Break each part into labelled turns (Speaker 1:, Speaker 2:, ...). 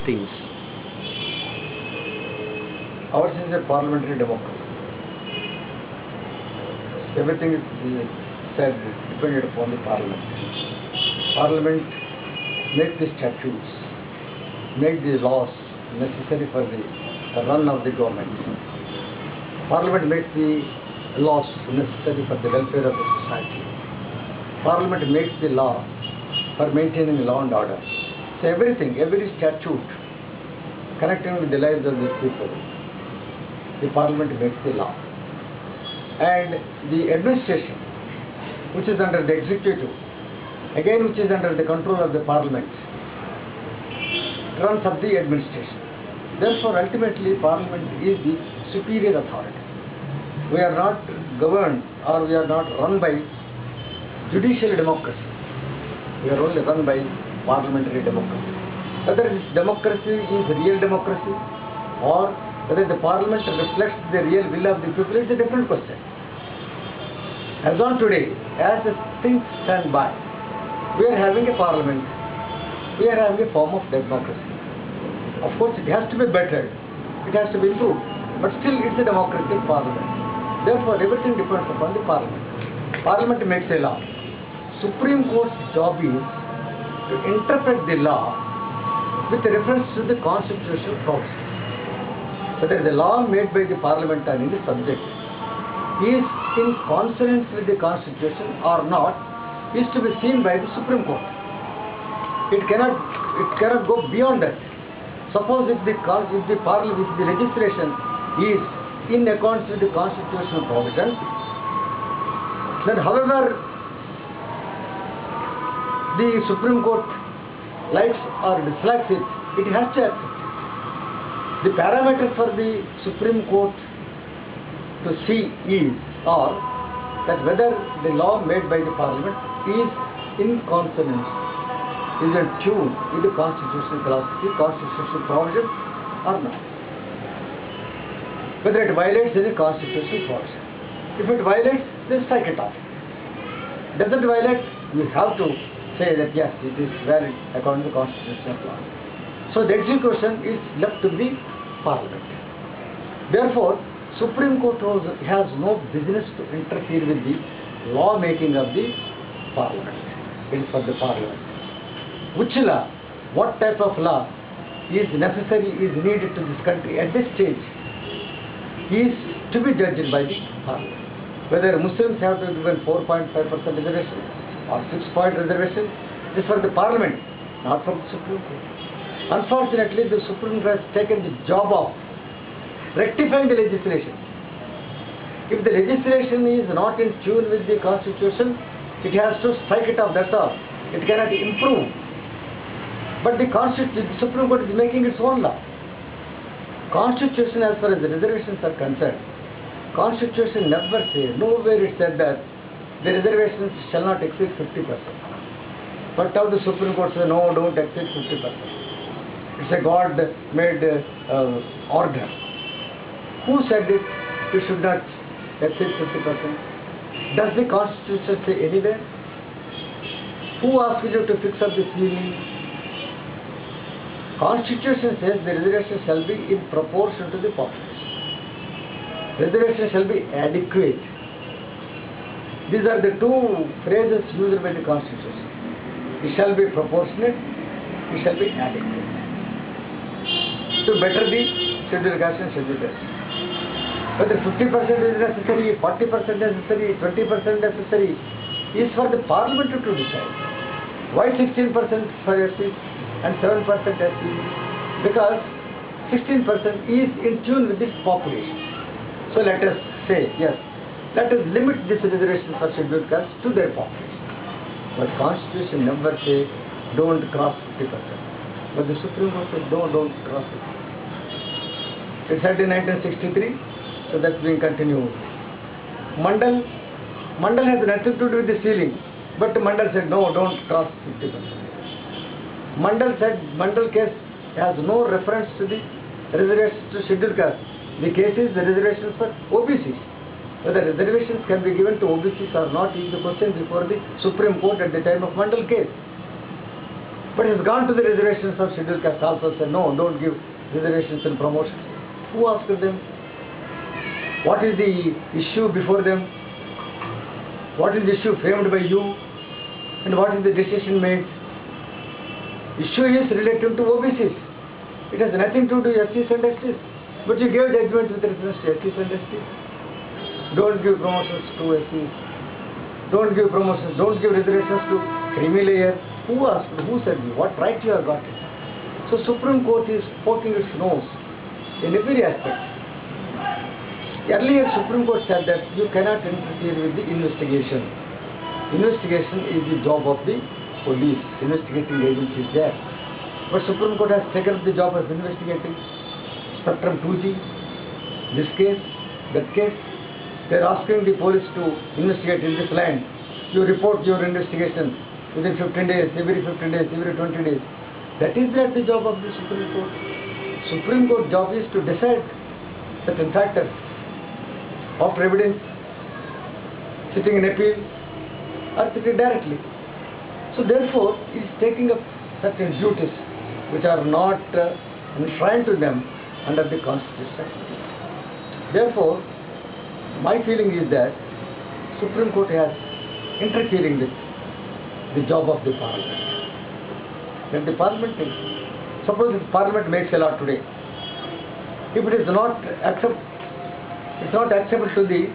Speaker 1: things.
Speaker 2: Ours is a parliamentary democracy. Everything is said dependent upon the parliament. Parliament make the statutes, make the laws necessary for the run of the government. Parliament makes the laws necessary for the welfare of the society. Parliament makes the law for maintaining law and order. So everything, every statute connecting with the lives of these people, the parliament makes the law. And the administration, which is under the executive, again which is under the control of the parliament, runs up the administration. Therefore, ultimately, parliament is the superior authority. We are not governed or we are not run by judicial democracy. We are only run by parliamentary democracy. Whether this democracy is real democracy or whether the parliament reflects the real will of the people is a different question. As on today, as things stand by, we are having a parliament, we are having a form of democracy. Of course, it has to be bettered, it has to be improved, but still it's a democratic parliament. Therefore, everything depends upon the parliament. Parliament makes a law. Supreme Court's job is to interpret the law with reference to the constitutional provisions. Whether the law made by the parliament on any subject is in consonance with the constitution or not is to be seen by the Supreme Court. It cannot go beyond that. Suppose if the legislation is in accordance with the constitutional provisions, then however the Supreme Court likes or dislikes it, it has to accept. The parameter for the Supreme Court to see is or that whether the law made by the parliament is in consonance, is in tune with the constitutional philosophy, constitutional provision or not. Whether it violates any constitutional provision. If it violates, then strike it off. Doesn't violate, we have to say that yes, it is valid according to constitutional law. So the execution is left to the parliament. Therefore, Supreme Court has no business to interfere with the law making of the parliament. It is for the parliament. Which law, what type of law is necessary, is needed to this country at this stage is to be judged by the parliament. Whether Muslims have to be given 4.5% reservation or 6-point reservation is for the parliament, not for the Supreme Court. Unfortunately, the Supreme Court has taken the job of rectifying the legislation. If the legislation is not in tune with the constitution, it has to strike it off, that's all. It cannot improve. But the Supreme Court is making its own law. Constitution, as far as the reservations are concerned, Constitution never says, nowhere it said that the reservations shall not exceed 50%. But now the Supreme Court says, no, don't exceed 50%. It's a God-made order. Who said it? You should not exceed 50%. Does the Constitution say anywhere? Who asked you to fix up the ceiling? Constitution says the reservation shall be in proportion to the population. Reservation shall be adequate. These are the two phrases used by the Constitution. It shall be proportionate, it shall be adequate. To better the scheduled caste and scheduled caste. Whether 50% is necessary, 40% necessary, 20% necessary is for the parliament to decide. Why 16% for SC and 7% SC? Because 16% is in tune with this population. So let us say, yes, let us limit this reservation for scheduled caste to their population. But Constitution never says don't cross 50%. But the Supreme Court said no, don't cross 50%. It said in 1963, so that's being continued. Mandal has nothing to do with the ceiling, but Mandal said no, don't cross 50%. Mandal case has no reference to the reservations to scheduled caste. The case is the reservations for OBCs. Whether reservations can be given to OBCs or not is the question before the Supreme Court at the time of Mandal case. But has gone to the reservations of scheduled caste also said, no, don't give reservations and promotions. Who asked them? What is the issue before them? What is the issue framed by you? And what is the decision made? Issue is relative to OBCs. It has nothing to do with SCs and STs. But you gave judgment with reference to SCs and STs. Don't give promotions to SCs. Don't give promotions, don't give reservations to creamy layer. Who asked? Who said you? What right you have got it? So Supreme Court is poking its nose in every aspect. Earlier Supreme Court said that you cannot interfere with the investigation. Investigation is the job of the police, investigating agencies there. But Supreme Court has taken up the job of investigating Spectrum 2G, this case, that case. They are asking the police to investigate in this land. You report your investigation within 15 days, every 15 days, every 20 days. That is not the job of the Supreme Court. Supreme Court job is to decide certain factors of evidence, sitting in appeal, or sitting directly. So therefore, it is taking up certain duties which are not enshrined to them under the Constitution. Therefore, my feeling is that Supreme Court has interfering with the job of the Parliament. When the Parliament is, suppose the Parliament makes a law today, if it is not acceptable to the,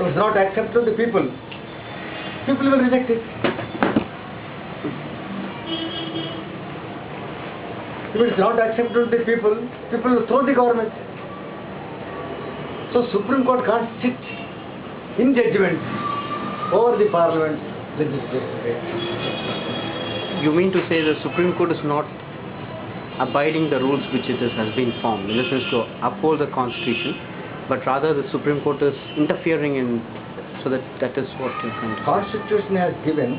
Speaker 2: it's not acceptable to the people, people will reject it. If it is not acceptable to the people, people will throw the government. So Supreme Court can't sit in judgment over the Parliament legislature.
Speaker 1: You mean to say the Supreme Court is not abiding the rules which it has been formed, in the sense to uphold the Constitution, but rather the Supreme Court is interfering in, so that is what you're trying to say.
Speaker 2: Constitution has given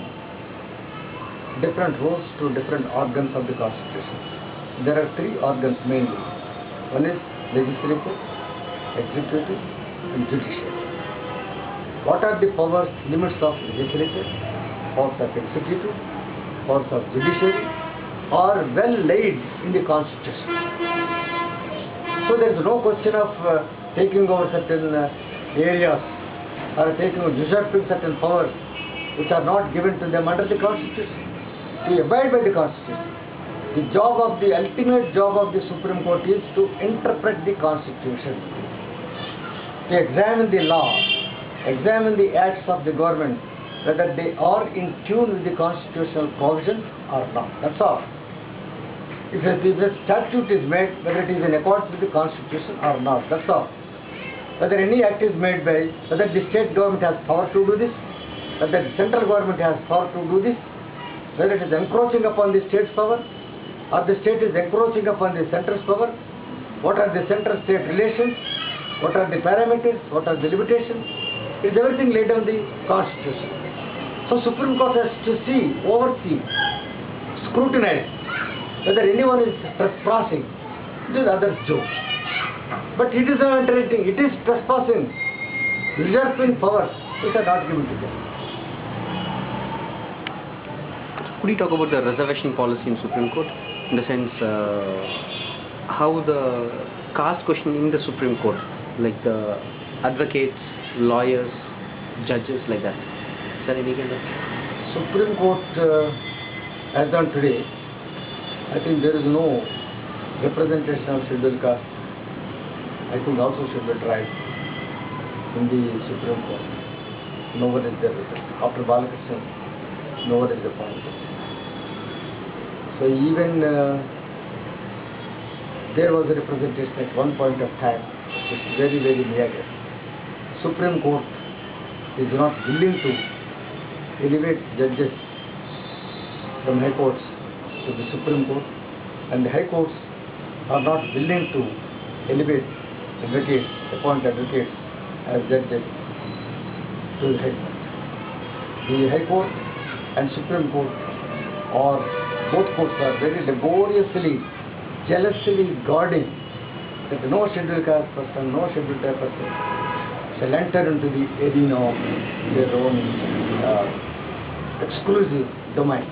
Speaker 2: different roles to different organs of the Constitution. There are three organs mainly. One is legislative, executive and judicial. What are the powers, limits of legislature, powers of executive, powers of judiciary are well laid in the Constitution. So there is no question of taking over certain areas or usurping certain powers which are not given to them under the Constitution. To abide by the Constitution. The ultimate job of the Supreme Court is to interpret the Constitution, to examine the law, examine the acts of the government, whether they are in tune with the constitutional provisions or not. That's all. If a statute is made, whether it is in accordance with the Constitution or not, that's all. Whether any act is made by, whether the state government has power to do this, whether the central government has power to do this, whether it is encroaching upon the state's power, or the state is encroaching upon the center's power, what are the center-state relations, what are the parameters, what are the limitations, it is everything laid down the Constitution. So Supreme Court has to see, oversee, scrutinize whether anyone is trespassing. It is other's joke. But it is not entering, it is trespassing, usurping powers which are not given to them.
Speaker 1: Could you talk about the reservation policy in Supreme Court? In the sense, how the caste question in the Supreme Court, like the advocates, lawyers, judges, like that. Is there any kind of...
Speaker 2: Supreme Court, as on today, I think there is no representation of scheduled caste. I think also scheduled tribes in the Supreme Court. No one is there with it. After Balakrishnan, no one is appointed. So even there was a representation at one point of time, which is very, very meager. Supreme Court is not willing to elevate judges from High Courts to the Supreme Court, and the High Courts are not willing to elevate advocates, appoint advocates as judges to the High Court. The High Court and Supreme Court, or both courts, are very laboriously, jealously guarding that no scheduled caste person, no scheduled tribe person shall enter into the arena of their own exclusive domain.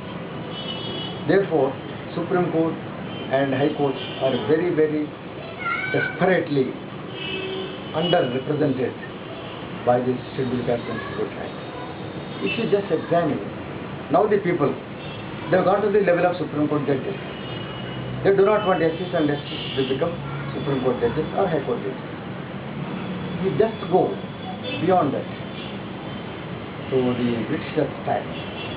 Speaker 2: Therefore, Supreme Court and High Courts are very, very desperately underrepresented by this Scheduled Caste and Scheduled Tribes. If you just examine, now the people, they have gone to the level of Supreme Court judges. They do not want SCs and STs to become Supreme Court judges or High Court judges. We just go beyond that to the British time.